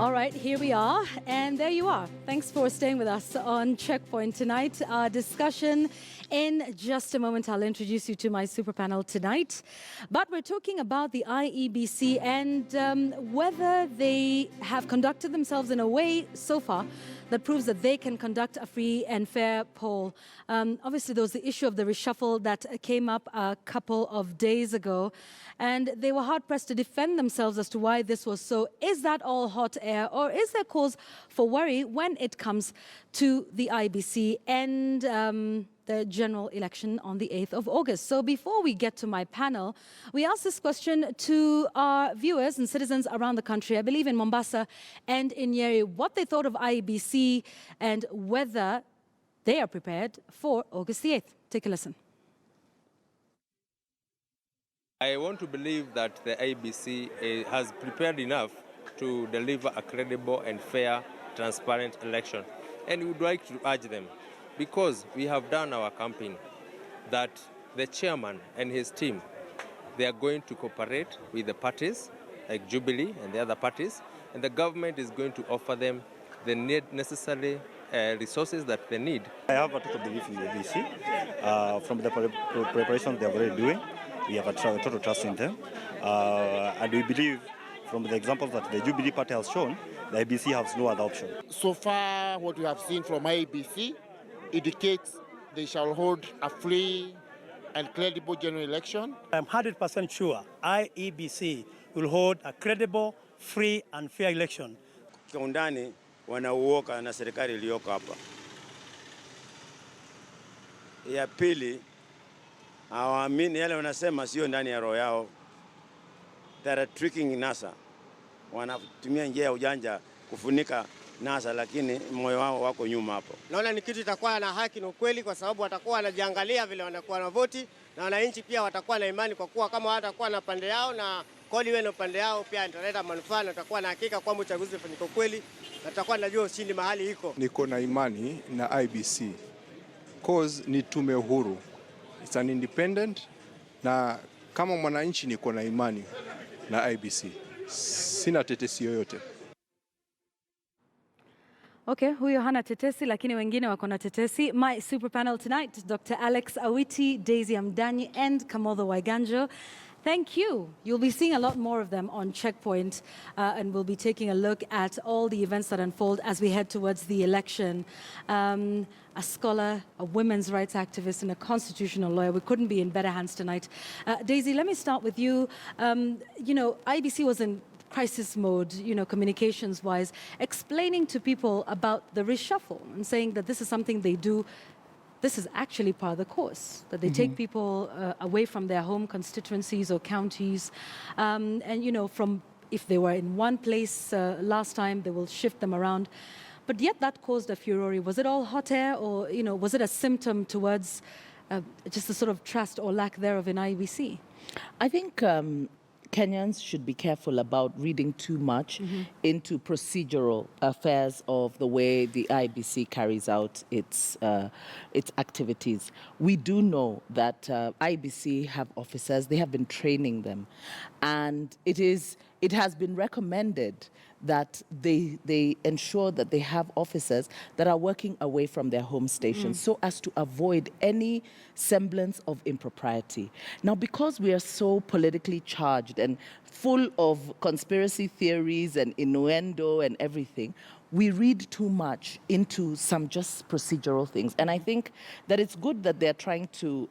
All right, here we are, and there you are. Thanks for staying with us on Checkpoint tonight. Our discussion in just a moment. I'll introduce you to my super panel tonight. But we're talking about the IEBC and whether they have conducted themselves in a way so far that proves that they can conduct a free and fair poll. Obviously, there was the issue of the reshuffle that came up a couple of days ago, and they were hard-pressed to defend themselves as to why this was so. Is that all hot air, or is there cause for worry when it comes to the IBC and the general election on the 8th of August? So before we get to my panel, we asked this question to our viewers and citizens around the country, I believe in Mombasa and in Nyeri, what they thought of IEBC and whether they are prepared for August the 8th. Take a listen. I want to believe that the IEBC has prepared enough to deliver a credible and fair, transparent election. And we would like to urge them, because we have done our campaign, that the chairman and his team, they are going to cooperate with the parties, like Jubilee and the other parties, and the government is going to offer them the necessary resources that they need. I have a total belief in the IEBC. From the preparation they are already doing, we have a total trust in them. And we believe, from the examples that the Jubilee Party has shown, the IEBC has no other option. So far, what we have seen from IEBC indicates they shall hold a free and credible general election. I'm 100% sure IEBC will hold a credible, free and fair election. Kwa undani wanauoka na serikali iliyoko hapa. Ya pili, hawaamini yale wanasema sio ndani ya roho yao. They are tricking NASA. Wanatumia njia ya ujanja kufunika NASA, lakini moyo wao wako nyuma hapo. Naona ni kitu itakuwa na haki na ukweli, kwa sababu watakuwa wanajiangalia vile wanakuwa na voti, na wananchi pia watakuwa na imani, kwa kuwa kama watakuwa na pande yao na kodi wewe na pande yao, pia italeta manufaa, na utakuwa na hakika kwamba uchaguzi ufanyike kweli, na tutakuwa najua ushindi mahali iko. Niko na imani na IEBC cause ni tume huru, it's an independent, na kama mwananchi niko na imani na IEBC, sina tetesi yoyote. Okay, huyo hana tetesi, lakini wengine wako na tetesi. My super panel tonight, Dr. Alex Awiti, Daisy Amdanyi, and Kamodho Waiganjo. Thank you. You'll be seeing a lot more of them on Checkpoint, and we'll be taking a look at all the events that unfold as we head towards the election. A scholar, a women's rights activist, and a constitutional lawyer. We couldn't be in better hands tonight. Daisy, let me start with you. IEBC was in crisis mode, communications-wise, explaining to people about the reshuffle and saying that this is something they do. This is actually part of the course, that they take people away from their home constituencies or counties. And, from if they were in one place last time, they will shift them around. But yet that caused a furore. Was it all hot air, or, was it a symptom towards just the sort of trust or lack thereof in IEBC? I think Kenyans should be careful about reading too much into procedural affairs of the way the IEBC carries out its activities. We do know that IEBC have officers, they have been training them, and it has been recommended that they ensure that they have officers that are working away from their home stations so as to avoid any semblance of impropriety. Now, because we are so politically charged and full of conspiracy theories and innuendo and everything, we read too much into some just procedural things. And I think that it's good that they're trying to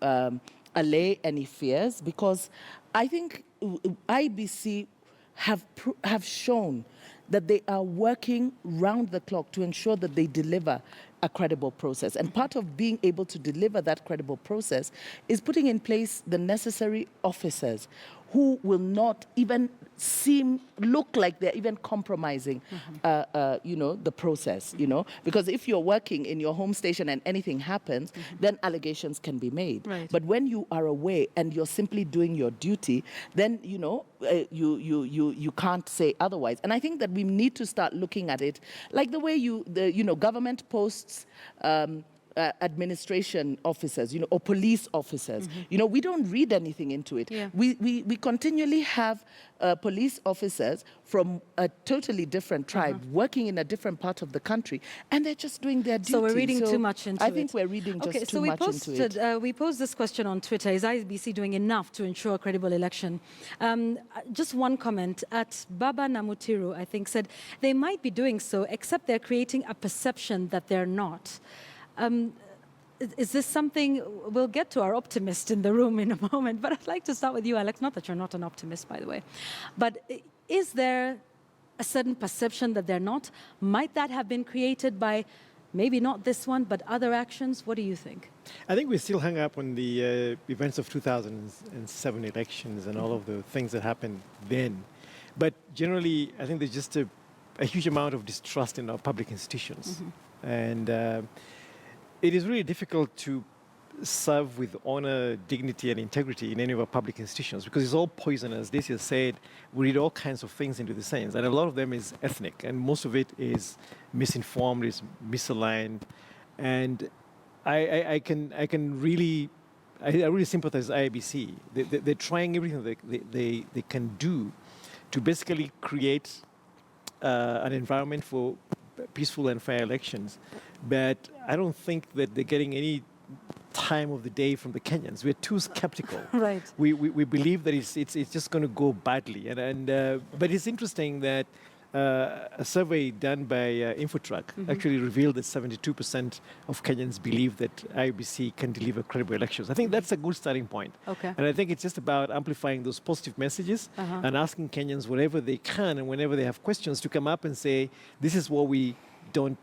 allay any fears, because I think IEBC have shown that they are working round the clock to ensure that they deliver a credible process. And part of being able to deliver that credible process is putting in place the necessary officers who will not even look like they're even compromising, the process, Because if you're working in your home station and anything happens, then allegations can be made. Right. But when you are away and you're simply doing your duty, then, you can't say otherwise. And I think that we need to start looking at it like the way government posts administration officers, or police officers. We don't read anything into it. Yeah. We continually have police officers from a totally different tribe working in a different part of the country, and they're just doing their duty. So we're reading too much into it. I think we're reading just too much into it. We posed this question on Twitter. Is IBC doing enough to ensure a credible election? Just one comment at Baba Namutiru, I think, said they might be doing so, except they're creating a perception that they're not. Is this something, we'll get to our optimist in the room in a moment, but I'd like to start with you, Alex. Not that you're not an optimist, by the way. But is there a certain perception that they're not? Might that have been created by maybe not this one, but other actions? What do you think? I think we still hung up on the events of 2007 elections and all of the things that happened then. But generally, I think there's just a huge amount of distrust in our public institutions. And it is really difficult to serve with honor, dignity, and integrity in any of our public institutions because it's all poison. As Dacia said, we read all kinds of things into the science, and a lot of them is ethnic, and most of it is misinformed, is misaligned. And I really sympathize with IBC. They're trying everything they can do to basically create an environment for peaceful and fair elections. But I don't think that they're getting any time of the day from the Kenyans. We're too skeptical. Right. We believe that it's just going to go badly. But it's interesting that a survey done by Infotrack actually revealed that 72% of Kenyans believe that IBC can deliver credible elections. I think that's a good starting point. Okay. And I think it's just about amplifying those positive messages and asking Kenyans wherever they can and whenever they have questions to come up and say, this is what we don't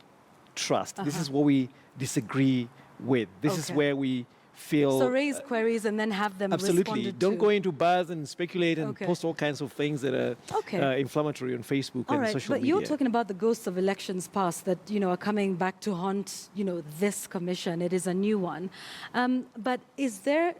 trust. This is what we disagree with. This is where we feel... So raise queries and then have them Absolutely. responded Don't to. go into bars and speculate and post all kinds of things that are inflammatory on Facebook and social but media. you're talking about the ghosts of elections past that, are coming back to haunt, this commission. It is a new one. But is there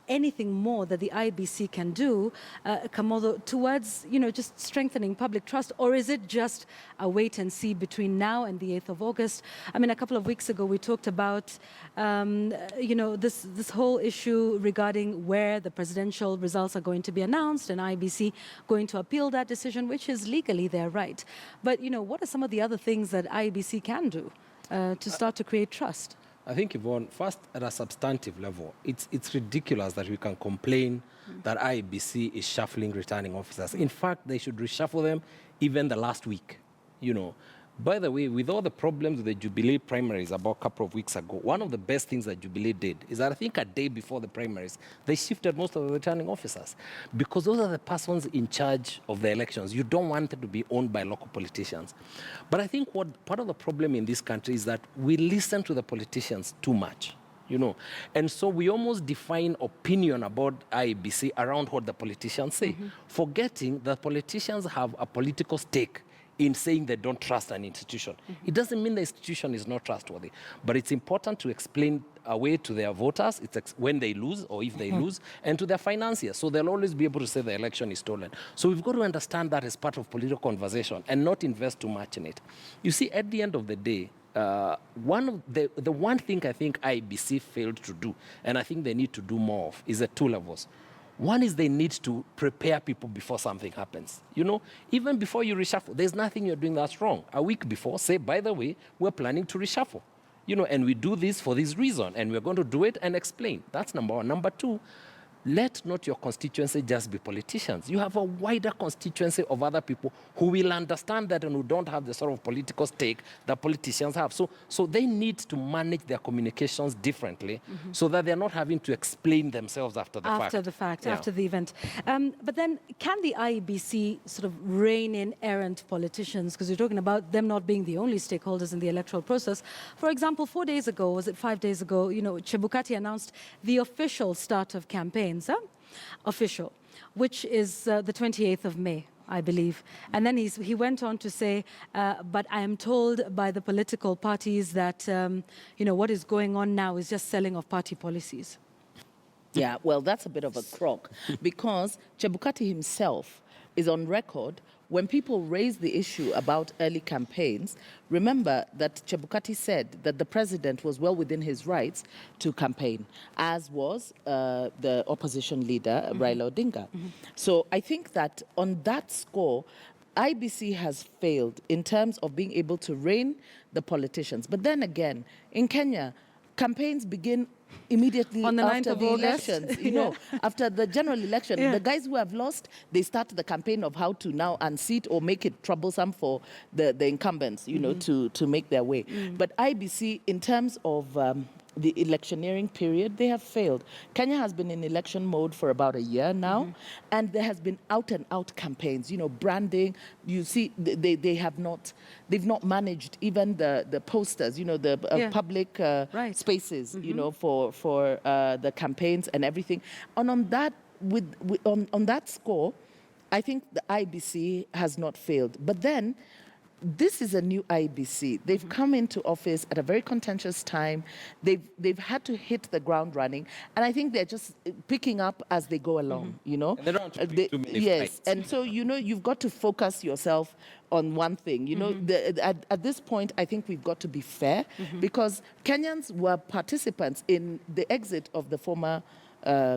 anything more that the IBC can do, Kamodo, towards, just strengthening public trust? Or is it just a wait and see between now and the 8th of August? I mean, a couple of weeks ago, we talked about, this whole issue regarding where the presidential results are going to be announced and IBC going to appeal that decision, which is legally their right. But, what are some of the other things that IBC can do to start to create trust? I think, Yvonne, first at a substantive level, it's ridiculous that we can complain that IBC is shuffling returning officers. In fact, they should reshuffle them even the last week, By the way, with all the problems with the Jubilee primaries about a couple of weeks ago, one of the best things that Jubilee did is that I think a day before the primaries, they shifted most of the returning officers because those are the persons in charge of the elections. You don't want them to be owned by local politicians. But I think part of the problem in this country is that we listen to the politicians too much. And so we almost define opinion about IEBC around what the politicians say, forgetting that politicians have a political stake in saying they don't trust an institution. It doesn't mean the institution is not trustworthy, but it's important to explain away to their voters when they lose or if they lose, and to their financiers, so they'll always be able to say the election is stolen. So we've got to understand that as part of political conversation and not invest too much in it. You see, at the end of the day, the one thing I think IBC failed to do, and I think they need to do more of, is at two levels. One is they need to prepare people before something happens. Even before you reshuffle, there's nothing you're doing that's wrong. A week before, say, by the way, we're planning to reshuffle. And we do this for this reason, and we're going to do it and explain. That's number one. Number two, let not your constituency just be politicians. You have a wider constituency of other people who will understand that and who don't have the sort of political stake that politicians have. So they need to manage their communications differently so that they're not having to explain themselves after the fact. After the event. But then can the IEBC sort of rein in errant politicians? Because you're talking about them not being the only stakeholders in the electoral process. For example, 4 days ago, was it 5 days ago, Chebukati announced the official start of campaigns. Official, which is the 28th of May, I believe. And then he went on to say, but I am told by the political parties that, what is going on now is just selling of party policies. Yeah, well, that's a bit of a crock because Chebukati himself is on record. When people raise the issue about early campaigns, remember that Chebukati said that the president was well within his rights to campaign, as was the opposition leader, Raila Odinga. So I think that on that score, IBC has failed in terms of being able to rein the politicians. But then again, in Kenya, campaigns begin immediately on the 9th after of the August. elections. You know, after the general election, the guys who have lost, they start the campaign of how to now unseat or make it troublesome for the incumbents, you know, to make their way. But IBC, in terms of the electioneering period, they have failed. Kenya has been in election mode for about a year now, and there has been out-and-out campaigns, you know, branding. You see, they've not managed even the posters, you know, the public spaces, you know, for the campaigns and everything. And on that, on that score, I think the IBC has not failed. But then, this is a new IBC. They've come into office at a very contentious time. They've had to hit the ground running, and I think they're just picking up as they go along. You know, And they don't want to pick too many yes, fights. and so you know you've got to focus yourself on one thing. You know, at this point, I think we've got to be fair because Kenyans were participants in the exit of the former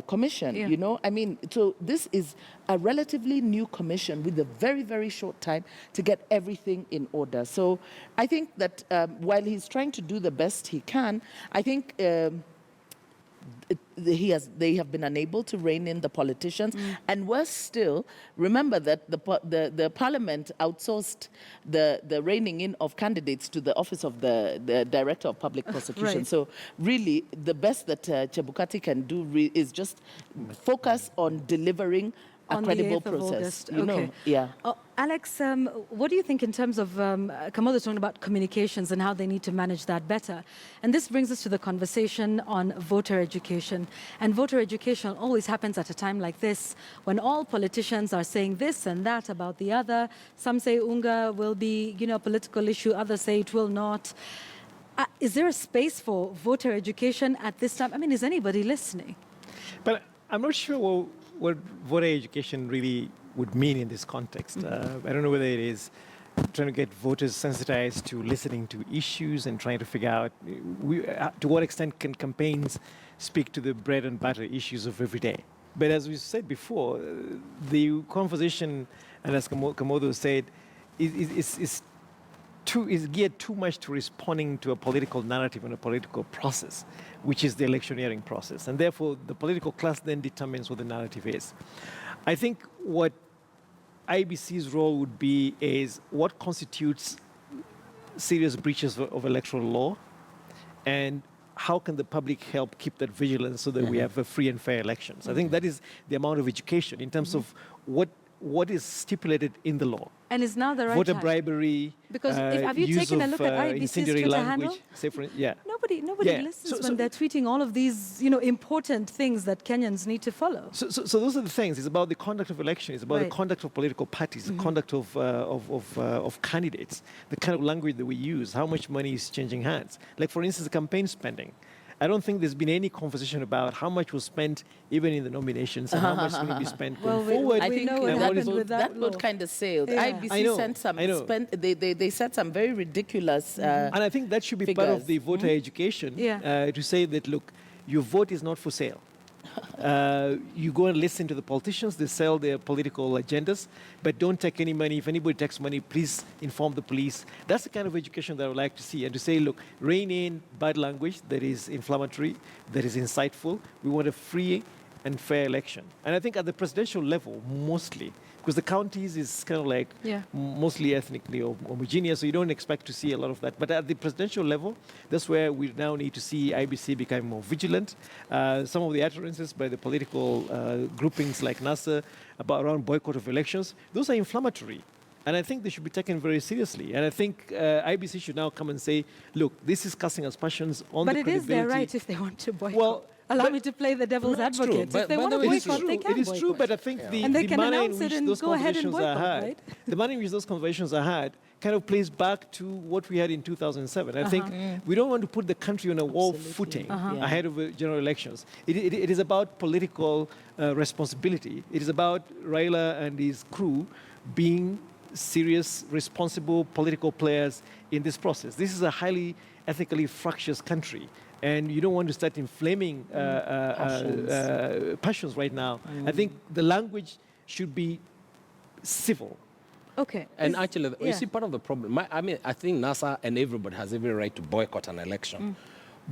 commission, you know? I mean, so this is a relatively new commission with a very, very short time to get everything in order. So I think that while he's trying to do the best he can, I think they have been unable to rein in the politicians. And worse still, remember that the parliament outsourced the reining in of candidates to the office of the director of public prosecution. So really, the best that Chebukati can do is just focus on delivering a credible process. You know, Alex, what do you think in terms of, Kamodo's talking about communications and how they need to manage that better. And this brings us to the conversation on voter education. And voter education always happens at a time like this, when all politicians are saying this and that about the other. Some say UNGA will be, you know, a political issue, others say it will not. Is there a space for voter education at this time? I mean, is anybody listening? But I'm not sure what voter education really would mean in this context. I don't know whether it is trying to get voters sensitized to listening to issues and trying to figure out to what extent can campaigns speak to the bread and butter issues of every day. But as we said before, the conversation, and as Kamodo said, is geared too much to responding to a political narrative and a political process, which is the electioneering process. And therefore, the political class then determines what the narrative is. I think what IBC's role would be is what constitutes serious breaches of electoral law, and how can the public help keep that vigilance so that we have a free and fair elections. I think that is the amount of education in terms of what is stipulated in the law. And is now the right voter time? bribery, Because have you use taken a of, look at IBC's incendiary Twitter language, handle? say for, Nobody Yeah. listens when they're tweeting all of these, you know, important things that Kenyans need to follow. So those are the things. It's about the conduct of election. It's about the conduct of political parties, the conduct of candidates, the kind of language that we use, how much money is changing hands. Like, for instance, campaign spending. I don't think there's been any conversation about how much was spent even in the nominations and how much is going to be spent going forward. I think that vote kind of sailed. IBC sent some, they said some very ridiculous and I think that should be part of the voter education to say that, look, your vote is not for sale. You go and listen to the politicians, they sell their political agendas, but don't take any money. If anybody takes money, please inform the police. That's the kind of education that I would like to see. And to say, look, rein in bad language that is inflammatory, that is insightful. We want a free and fair election. And I think at the presidential level, mostly, because the counties is kind of like mostly ethnically homogeneous, so you don't expect to see a lot of that. But at the presidential level, that's where we now need to see IBC become more vigilant. Some of the utterances by the political groupings like NASA around boycott of elections, those are inflammatory. And I think they should be taken very seriously. And I think IBC should now come and say, look, this is casting aspersions on the credibility. But it is their right if they want to boycott. Well, Allow me to play the devil's No, it's true. advocate. But If they by want the to way, it's boycott, true. they can It is true, boycott. but I think And they the can manner in announce it which and those go ahead and conversations are boycott, had, right? the manner in which those conversations are had, kind of plays back to what we had in 2007. I think we don't want to put the country on a war footing Yeah. ahead of general elections. It is about political responsibility. It is about Raila and his crew being serious, responsible political players in this process. This is a highly ethically fractious country, and you don't want to start inflaming passions right now. I think the language should be civil. Okay. And Is- actually, you yeah. see, part of the problem, I think NASA and everybody has every right to boycott an election.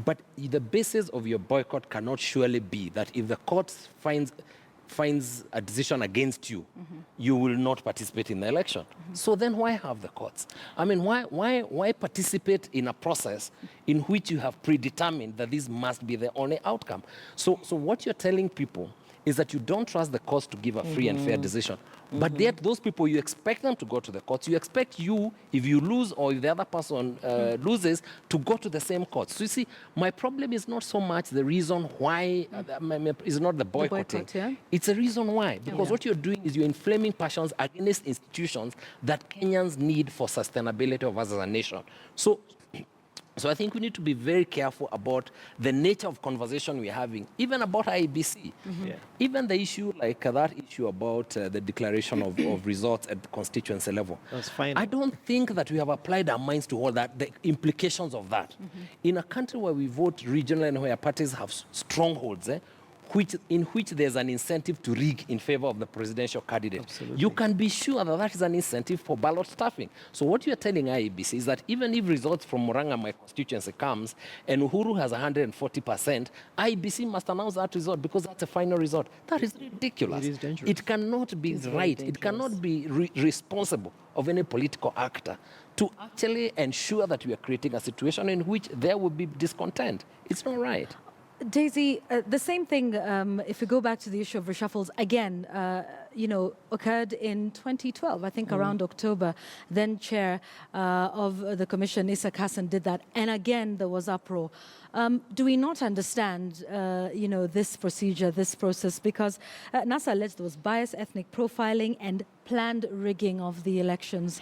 But the basis of your boycott cannot surely be that if the court finds a decision against you, you will not participate in the election. So then why have the courts? I mean, why participate in a process in which you have predetermined that this must be the only outcome? So what you're telling people is that you don't trust the courts to give a free and fair decision. But yet those people, you expect them to go to the courts. You expect you, if you lose or if the other person loses, to go to the same courts. So you see, my problem is not so much the reason why, is not the boycotting. boycott, yeah? It's a reason why. Because what you're doing is you're inflaming passions against institutions that Kenyans need for sustainability of us as a nation. So I think we need to be very careful about the nature of conversation we're having, even about IEBC. Yeah. Even the issue like that issue about the declaration of results at the constituency level. That's fine. I don't think that we have applied our minds to all that, the implications of that. In a country where we vote regionally and where parties have strongholds, in which there's an incentive to rig in favor of the presidential candidate. Absolutely. You can be sure that that is an incentive for ballot stuffing. So what you're telling IEBC is that even if results from Murang'a, my constituency, comes and Uhuru has 140%, IEBC must announce that result because that's a final result. That is ridiculous. It is dangerous. It cannot be right. It cannot be responsible of any political actor to actually ensure that we are creating a situation in which there will be discontent. It's not right. Daisy, the same thing, if we go back to the issue of reshuffles, again, occurred in 2012, I think around October. Then chair of the commission, Isaac Hassan, did that. And again, there was uproar. Do we not understand, this procedure, this process? Because NASA alleged there was bias, ethnic profiling, and planned rigging of the elections.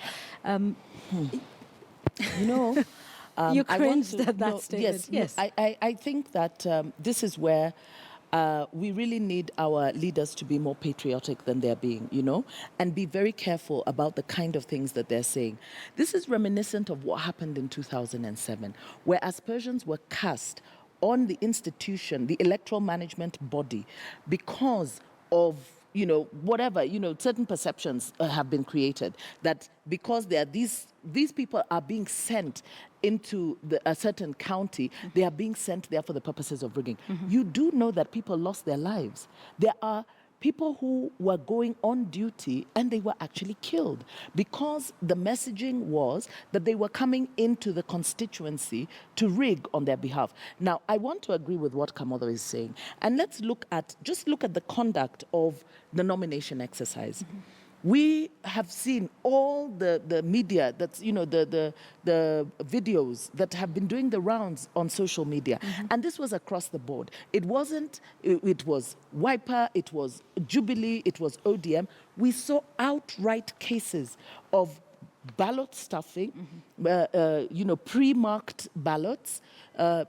You I want cringed at that statement. Yes. I think that this is where we really need our leaders to be more patriotic than they're being, and be very careful about the kind of things that they're saying. This is reminiscent of what happened in 2007, where aspersions were cast on the institution, the electoral management body, because of certain perceptions have been created that because there are these people are being sent into a certain county, they are being sent there for the purposes of rigging. You do know that people lost their lives. There are people who were going on duty and they were actually killed because the messaging was that they were coming into the constituency to rig on their behalf. Now, I want to agree with what Kamodo is saying. And let's look at the conduct of the nomination exercise. We have seen all the media that's, the videos that have been doing the rounds on social media. And this was across the board. It wasn't, it was Wiper, it was Jubilee, it was ODM. We saw outright cases of ballot stuffing, pre-marked ballots, a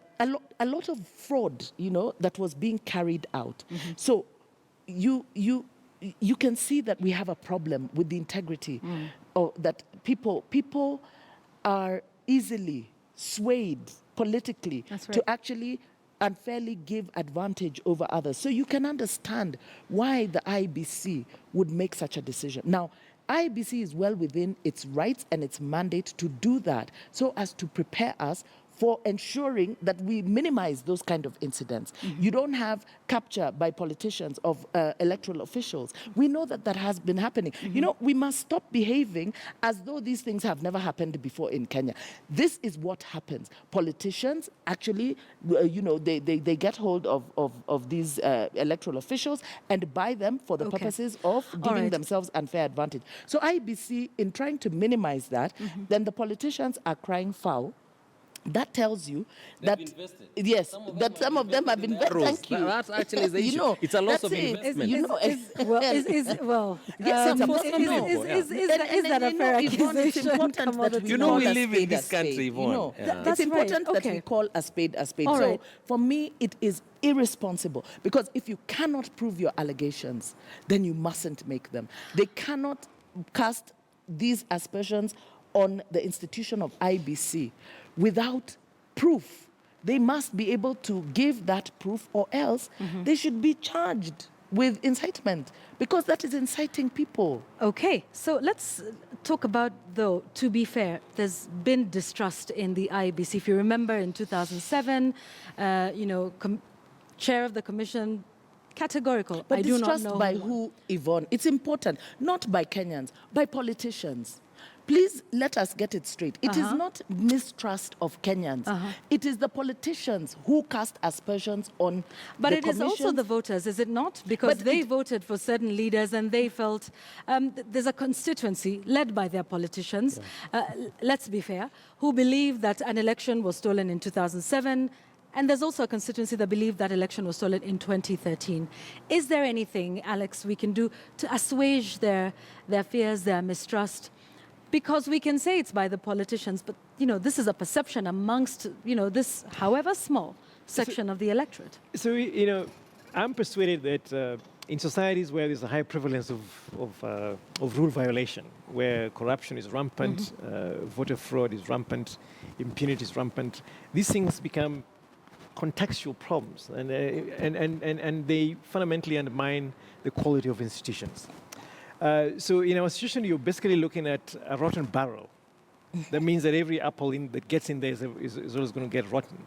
lot of fraud, that was being carried out. So you can see that we have a problem with the integrity, that people are easily swayed politically to actually unfairly give advantage over others. So you can understand why the IBC would make such a decision. Now, IBC is well within its rights and its mandate to do that so as to prepare us for ensuring that we minimize those kind of incidents. You don't have capture by politicians of electoral officials. We know that has been happening. We must stop behaving as though these things have never happened before in Kenya. This is what happens. Politicians actually, they get hold of these electoral officials and buy them for the purposes of giving themselves unfair advantage. So IBC, in trying to minimize that, then the politicians are crying foul. That tells you They've that invested. yes, that some of them have invested. Thank you. That actually is the issue. You know, It's a loss that's of it. investment. You know, yes, it's a for some no. people, is that a you fair know, Yvonne, it's accusation? important that we You know call we a live in spade a this country, spade, Yvonne. You know, Yeah. That's it's important right. that Okay. we call a spade a spade. All So right. for me, it is irresponsible because if you cannot prove your allegations, then you mustn't make them. They cannot cast these aspersions on the institution of IBC without proof. They must be able to give that proof, or else they should be charged with incitement, because that is inciting people. Okay, so let's talk about, though, to be fair, there's been distrust in the IBC. If you remember, in 2007, chair of the commission, categorical. But I do not distrust know by who, Yvonne? It's important, not by Kenyans, by politicians. Please let us get it straight. It is not mistrust of Kenyans. It is the politicians who cast aspersions on But the it is also commissions. the voters, is it not? Because But they it- voted for certain leaders and they felt there's a constituency led by their politicians, let's be fair, who believe that an election was stolen in 2007. And there's also a constituency that believed that election was stolen in 2013. Is there anything, Alex, we can do to assuage their fears, their mistrust? Because we can say it's by the politicians, but this is a perception amongst this, however small, section of the electorate. So, I'm persuaded that in societies where there's a high prevalence of rule violation, where corruption is rampant, voter fraud is rampant, impunity is rampant, these things become contextual problems, and they fundamentally undermine the quality of institutions. So in our institution, you're basically looking at a rotten barrel. That means that every apple that gets in there is always going to get rotten.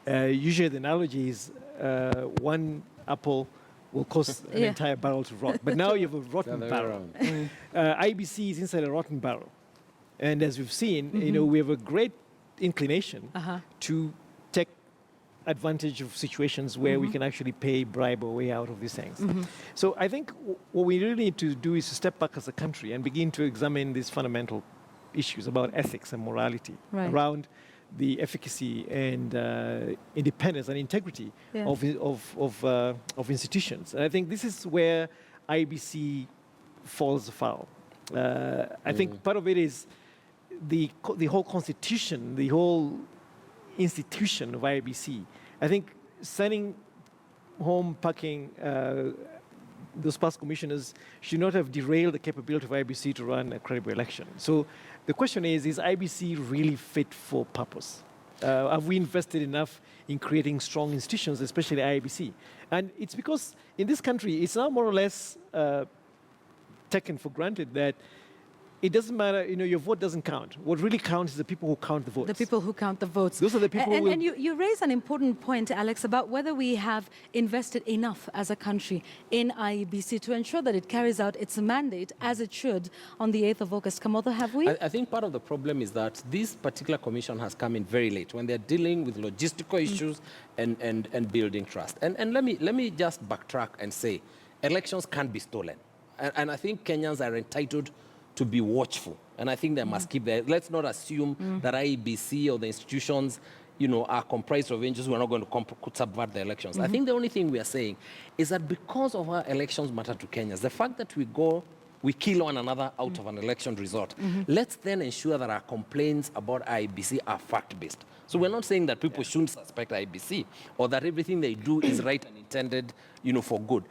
Usually the analogy is one apple will cause an entire barrel to rot. But now you have a rotten barrel. IBC is inside a rotten barrel. And as we've seen, we have a great inclination to take advantage of situations where we can actually pay, bribe our way out of these things. So I think what we really need to do is to step back as a country and begin to examine these fundamental issues about ethics and morality around the efficacy and independence and integrity of institutions. And I think this is where IBC falls foul. I think part of it is the whole constitution, the whole institution of IBC. I think sending home packing those past commissioners should not have derailed the capability of IBC to run a credible election. So the question is IBC really fit for purpose? Have we invested enough in creating strong institutions, especially IBC? And it's because in this country, it's now more or less taken for granted that it doesn't matter, your vote doesn't count. What really counts is the people who count the votes. The people who count the votes. Those are the people and you raise an important point, Alex, about whether we have invested enough as a country in IEBC to ensure that it carries out its mandate as it should on the 8th of August. Kamotho, have we? I think part of the problem is that this particular commission has come in very late when they're dealing with logistical issues and building trust. And let me just backtrack and say elections can't be stolen. And I think Kenyans are entitled to be watchful. And I think they must keep that. Let's not assume that IEBC or the institutions, are comprised of angels who are not going to subvert the elections. I think the only thing we are saying is that because of our elections matter to Kenyans, the fact that we kill one another out of an election result, let's then ensure that our complaints about IEBC are fact-based. So we're not saying that people shouldn't suspect IEBC or that everything they do is right and intended, for good.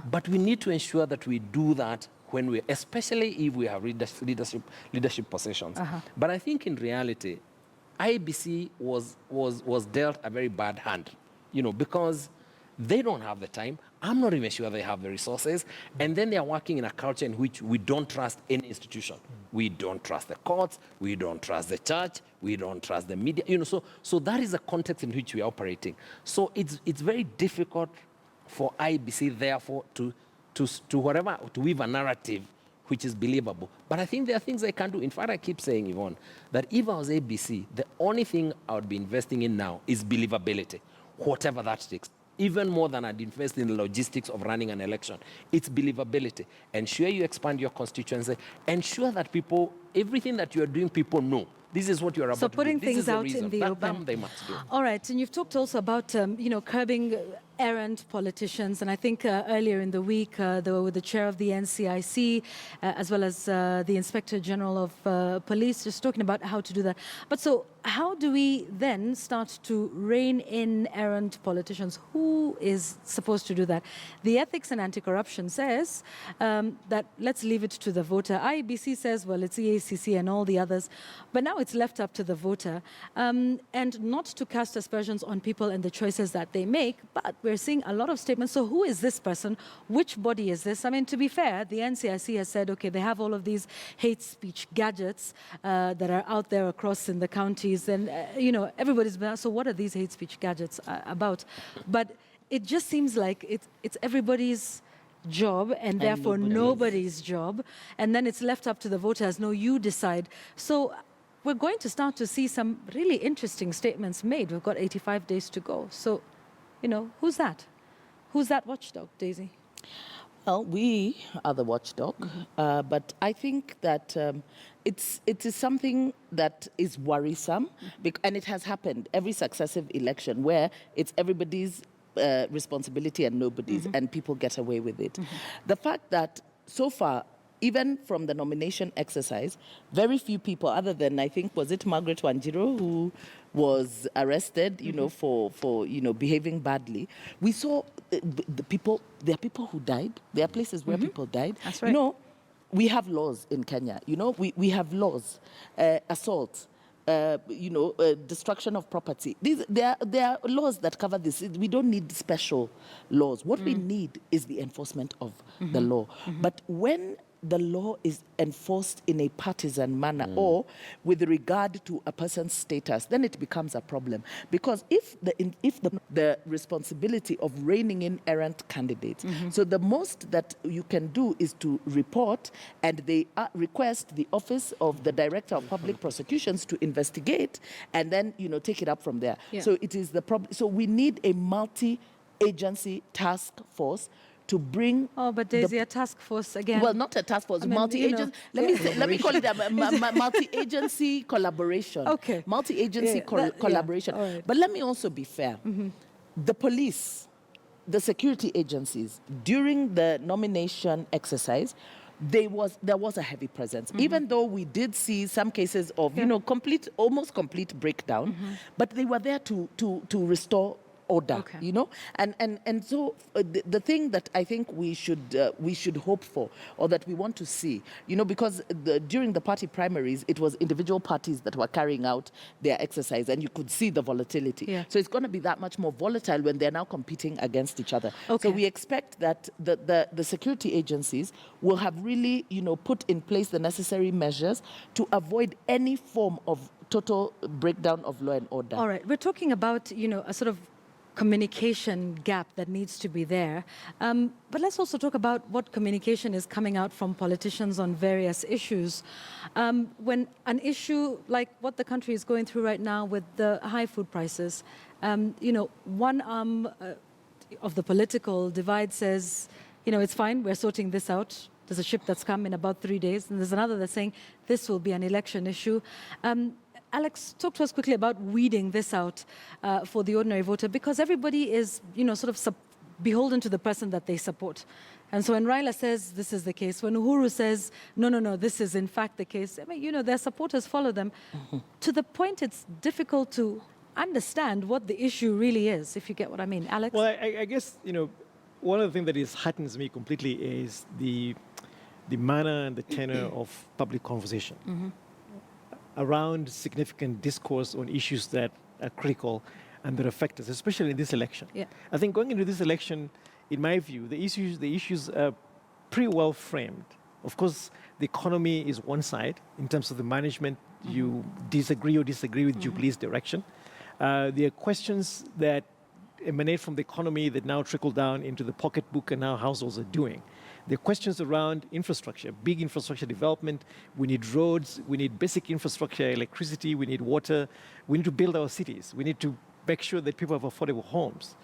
But we need to ensure that we do that especially if we have leadership positions. But I think in reality, IBC was dealt a very bad hand, because they don't have the time. I'm not even sure they have the resources. And then they are working in a culture in which we don't trust any institution. We don't trust the courts. We don't trust the church. We don't trust the media. So that is the context in which we are operating. So it's very difficult for IBC, therefore, to weave a narrative which is believable. But I think there are things I can do. In fact, I keep saying, Yvonne, that if I was ABC, the only thing I would be investing in now is believability, whatever that takes. Even more than I'd invest in the logistics of running an election. It's believability. Ensure you expand your constituency. Ensure that everything that you're doing, people know. this is what you're about So to putting do. This things is the out reason. in the That open. they must do. All right, and you've talked also about curbing errant politicians, and I think earlier in the week the chair of the NCIC as well as the Inspector General of Police just talking about how to do that. But so how do we then start to rein in errant politicians? Who is supposed to do that? The Ethics and Anti-Corruption says that let's leave it to the voter. IEBC says, well, it's EACC and all the others, but now it's left up to the voter, and not to cast aspersions on people and the choices that they make, but we're seeing a lot of statements. So who is this person? Which body is this? I mean, to be fair, the NCIC has said, okay, they have all of these hate speech gadgets that are out there across in the counties, and everybody's been, so what are these hate speech gadgets about? But it just seems like it's everybody's job and therefore nobody's job, and then it's left up to the voters. No, you decide. So we're going to start to see some really interesting statements made. We've got 85 days to go. So, who's that? Who's that watchdog, Daisy? Well, we are the watchdog, but I think that it is something that is worrisome, and it has happened every successive election where it's everybody's responsibility and nobody's, and people get away with it. The fact that so far, even from the nomination exercise, very few people, other than, I think, was it Margaret Wanjiru, who was arrested, for behaving badly. We saw the people. There are people who died. There are places where people died. That's right. We have laws in Kenya. We have laws, assault. Destruction of property. There are laws that cover this. We don't need special laws. What we need is the enforcement of the law. But when the law is enforced in a partisan manner or with regard to a person's status, then it becomes a problem. Because if the responsibility of reining in errant candidates, so the most that you can do is to report, and they request the office of the Director of Public Prosecutions to investigate, and then take it up from there. Yeah. So it is the problem. So we need a multi-agency task force to bring. Oh, but Daisy, a task force again. Well, not a task force, multi-agency. Let me call it a multi-agency collaboration. Okay. Multi-agency collaboration. All right. But let me also be fair. The police, the security agencies, during the nomination exercise, there was a heavy presence. Even though we did see some cases of almost complete breakdown, but they were there to restore order, and so the thing that I think we should hope for, or that we want to see, because during the party primaries, it was individual parties that were carrying out their exercise, and you could see the volatility. Yeah. So it's going to be that much more volatile when they're now competing against each other. Okay. So we expect that the security agencies will have really, put in place the necessary measures to avoid any form of total breakdown of law and order. All right, we're talking about, a sort of communication gap that needs to be there. But let's also talk about what communication is coming out from politicians on various issues. When an issue like what the country is going through right now with the high food prices, one arm of the political divide says, it's fine, we're sorting this out. There's a ship that's come in about 3 days. And there's another that's saying this will be an election issue. Alex, talk to us quickly about weeding this out for the ordinary voter, because everybody is, beholden to the person that they support. And so when Raila says this is the case, when Uhuru says, no, this is in fact the case, their supporters follow them. To the point it's difficult to understand what the issue really is, if you get what I mean. Alex? Well, I guess, one of the things that heartens me completely is the manner and the tenor of public conversation around significant discourse on issues that are critical and that affect us, especially in this election. Yeah. I think going into this election, in my view, the issues are pretty well framed. Of course, the economy is one side in terms of the management. You disagree with Jubilee's direction. There are questions that emanate from the economy that now trickle down into the pocketbook and how households are doing. There are questions around infrastructure, big infrastructure development. We need roads, we need basic infrastructure, electricity, we need water. We need to build our cities. We need to make sure that people have affordable homes,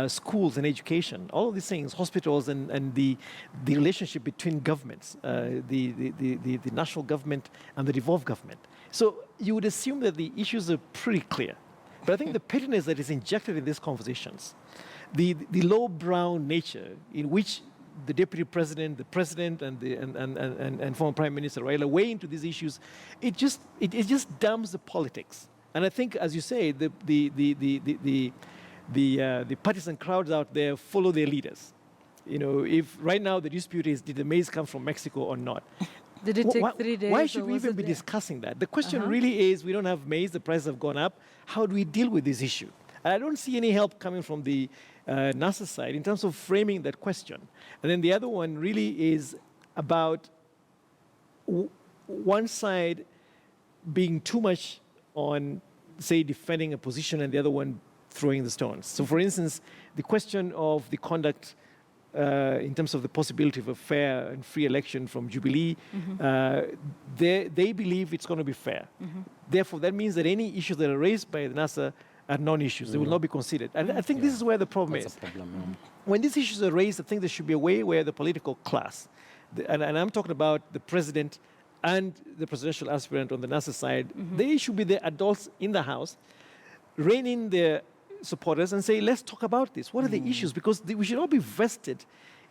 schools and education, all of these things, hospitals and the relationship between governments, the national government and the devolved government. So, you would assume that the issues are pretty clear. But I think the pettiness that is injected in these conversations, the low-brow nature in which the deputy president, the president, and former Prime Minister Raila weigh into these issues, it just dumps the politics. And I think, as you say, the partisan crowds out there follow their leaders. You know, if right now the dispute is, did the maize come from Mexico or not? Did it take 3 days? Why should we even be discussing that? The question really is, we don't have maize, the prices have gone up. How do we deal with this issue? And I don't see any help coming from the NASA side in terms of framing that question. And then the other one really is about one side being too much on, say, defending a position and the other one throwing the stones. So, for instance, the question of the conduct in terms of the possibility of a fair and free election from Jubilee, they believe it's going to be fair. Therefore, that means that any issues that are raised by the NASA are non-issues. They will not be considered. And I think this is where the problem is. When these issues are raised, I think there should be a way where the political class, and I'm talking about the president and the presidential aspirant on the NASA side, they should be the adults in the House, rein in their supporters and say, let's talk about this. What are the issues? Because we should all be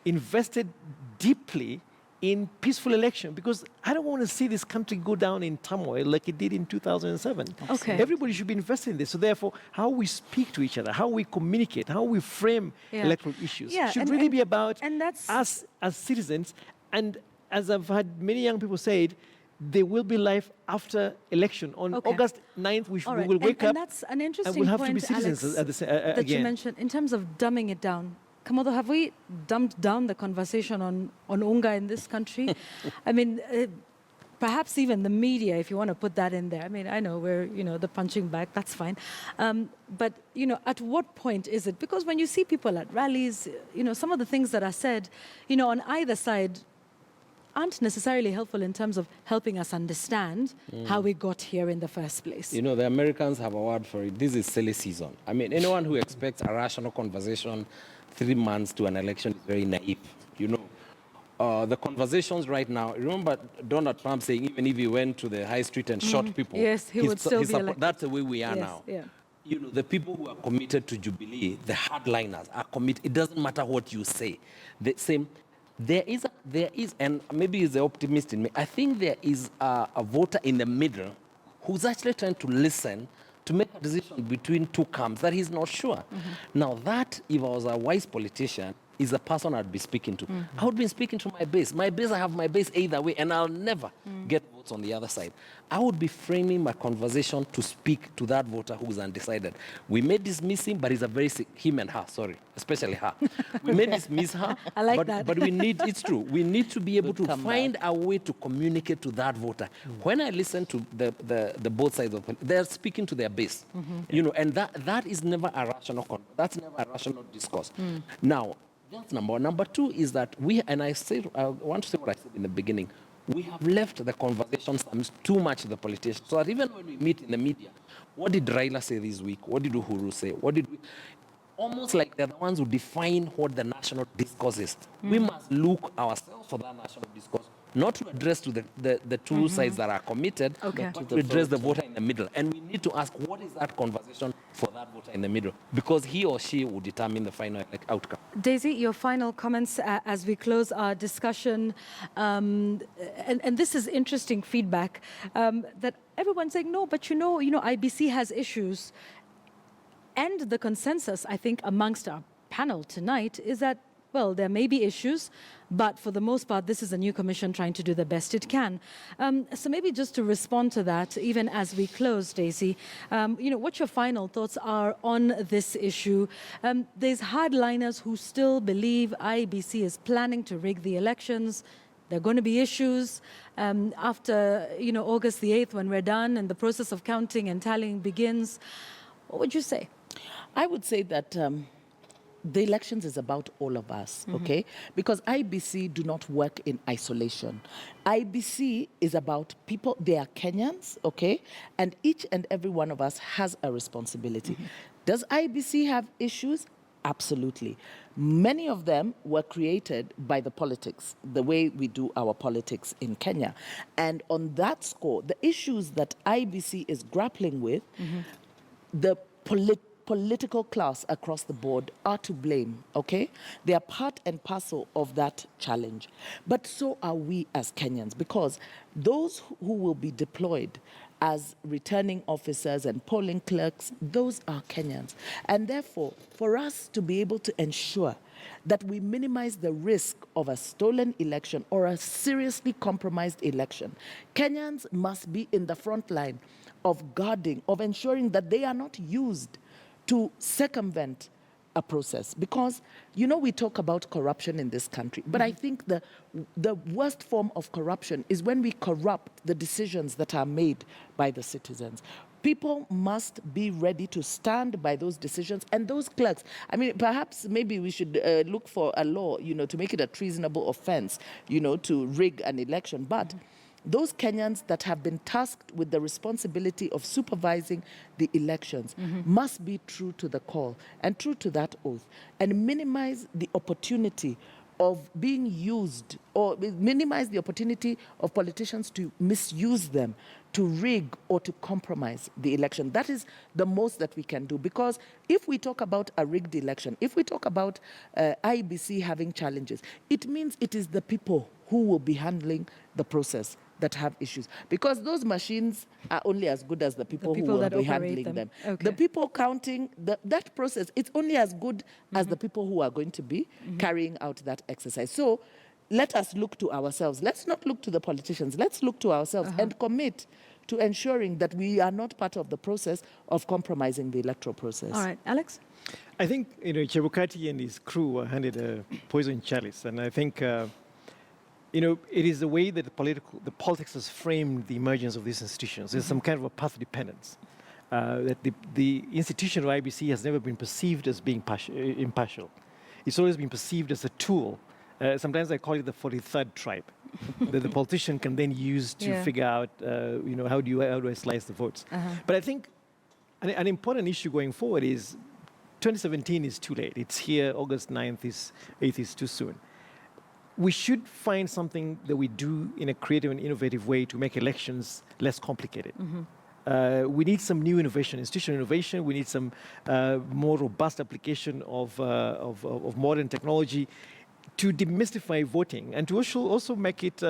invested deeply in peaceful election, because I don't want to see this country go down in turmoil like it did in 2007. Okay. Everybody should be invested in this. So therefore, how we speak to each other, how we communicate, how we frame electoral issues should really be about us as citizens. And as I've had many young people say it, there will be life after election. On August 9th, we will wake up and that's an interesting and we'll have point, to be citizens Alex, that again. You mentioned in terms of dumbing it down. Kamodo, have we dumbed down the conversation on Unga in this country? I mean, perhaps even the media, if you want to put that in there. I mean, I know we're, the punching bag, that's fine. But, at what point is it? Because when you see people at rallies, some of the things that are said, on either side aren't necessarily helpful in terms of helping us understand how we got here in the first place. The Americans have a word for it. This is silly season. I mean, anyone who expects a rational conversation 3 months to an election is very naive. The conversations right now, remember Donald Trump saying even if he went to the high street and shot people, yes, he would still be elected. That's the way we are now. Yeah. The people who are committed to Jubilee, the hardliners are committed. It doesn't matter what you say. The same. There is, and maybe it's the optimist in me, I think there is a voter in the middle who's actually trying to listen to make a decision between two camps that he's not sure. Now that, if I was a wise politician, is the person I'd be speaking to. I would be speaking to my base. I have my base either way, and I'll never get votes on the other side. I would be framing my conversation to speak to that voter who's undecided. We may dismiss him, but he's a very sick, him and her, sorry, especially her. We may dismiss her, I like that. But it's true. We need to be able to find a way to communicate to that voter. When I listen to the both sides of it, they're speaking to their base. And that is never a rational that's never a rational discourse. Now, that's number one. Number two is that I want to say what I said in the beginning. We have left the conversations too much to the politicians. So that even when we meet in the media, what did Raila say this week? What did Uhuru say? Almost like they're the ones who define what the national discourse is. We must look ourselves for that national discourse, not to address to the two sides that are committed, but to address the voter in the middle. And we need to ask, what is that conversation for that voter in the middle? Because he or she will determine the final outcome. Daisy, your final comments as we close our discussion. And this is interesting feedback, that everyone's saying, no, but IBC has issues. And the consensus, I think, amongst our panel tonight is that, well, there may be issues, but for the most part, this is a new commission trying to do the best it can. So maybe just to respond to that, even as we close, Daisy, what your final thoughts are on this issue. There's hardliners who still believe IEBC is planning to rig the elections. There are going to be issues after, August the 8th when we're done and the process of counting and tallying begins. What would you say? I would say that the elections is about all of us, okay? Because IBC do not work in isolation. IBC is about people, they are Kenyans, okay? And each and every one of us has a responsibility. Does IBC have issues? Absolutely. Many of them were created by the politics, the way we do our politics in Kenya. And on that score, the issues that IBC is grappling with, the political class across the board are to blame, okay? They are part and parcel of that challenge. But so are we as Kenyans, because those who will be deployed as returning officers and polling clerks, those are Kenyans. And therefore, for us to be able to ensure that we minimize the risk of a stolen election or a seriously compromised election, Kenyans must be in the front line of guarding, of ensuring that they are not used to circumvent a process. Because, you know, we talk about corruption in this country, but I think the worst form of corruption is when we corrupt the decisions that are made by the citizens. People must be ready to stand by those decisions, and those clerks, I mean, perhaps maybe we should look for a law, you know, to make it a treasonable offense, you know, to rig an election. But those Kenyans that have been tasked with the responsibility of supervising the elections must be true to the call and true to that oath, and minimize the opportunity of being used, or minimize the opportunity of politicians to misuse them, to rig or to compromise the election. That is the most that we can do. Because if we talk about a rigged election, if we talk about IBC having challenges, it means it is the people who will be handling the process that have issues. Because those machines are only as good as the people who will be handling them. Okay. The people counting, that process, it's only as good as the people who are going to be carrying out that exercise. So let us look to ourselves. Let's not look to the politicians. Let's look to ourselves and commit to ensuring that we are not part of the process of compromising the electoral process. All right, Alex? I think, you know, Chebukati and his crew were handed a poison chalice, and I think you know, it is the way that the politics has framed the emergence of these institutions. There's some kind of a path dependence. That the institution of IBC has never been perceived as being impartial. It's always been perceived as a tool. Sometimes I call it the 43rd tribe, that the politician can then use to figure out, you know, how do I slice the votes. But I think an important issue going forward is 2017 is too late. It's here. August 8th is too soon. We should find something that we do in a creative and innovative way to make elections less complicated. We need some new innovation, institutional innovation. We need some more robust application of modern technology to demystify voting and to also make it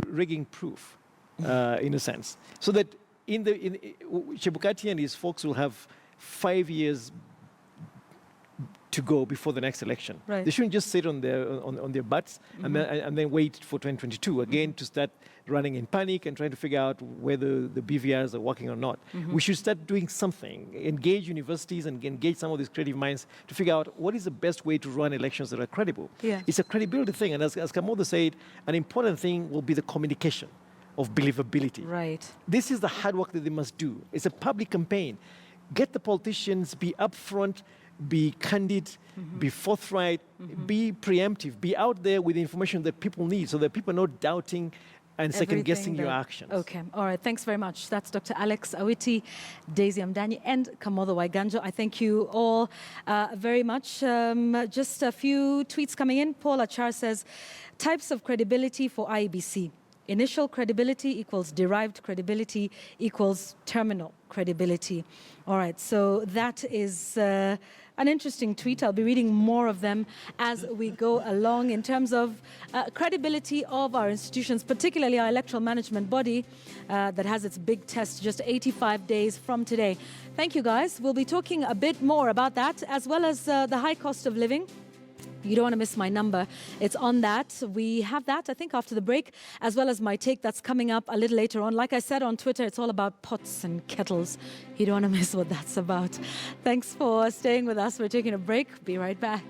rigging proof, in a sense, so that Chebukati and his folks will have 5 years to go before the next election. Right. They shouldn't just sit on their butts and then wait for 2022 again to start running in panic and trying to figure out whether the BVRs are working or not. We should start doing something, engage universities and engage some of these creative minds to figure out what is the best way to run elections that are credible. Yeah. It's a credibility thing, and as Kamodo said, an important thing will be the communication of believability. Right. This is the hard work that they must do. It's a public campaign. Get the politicians, be upfront, be candid, be forthright, be preemptive, be out there with the information that people need so that people are not doubting and second-guessing your actions. Okay, all right, thanks very much. That's Dr. Alex Awiti, Daisy Amdanyi, and Kamotho Waiganjo. I thank you all very much. Just a few tweets coming in. Paul Achar says, types of credibility for IEBC. Initial credibility equals derived credibility equals terminal credibility. All right, so that is an interesting tweet. I'll be reading more of them as we go along in terms of credibility of our institutions, particularly our electoral management body that has its big test just 85 days from today. Thank you, guys. We'll be talking a bit more about that, as well as the high cost of living. You don't want to miss my number. It's on that. We have that, I think, after the break, as well as my take that's coming up a little later on. Like I said on Twitter, it's all about pots and kettles. You don't want to miss what that's about. Thanks for staying with us. We're taking a break. Be right back.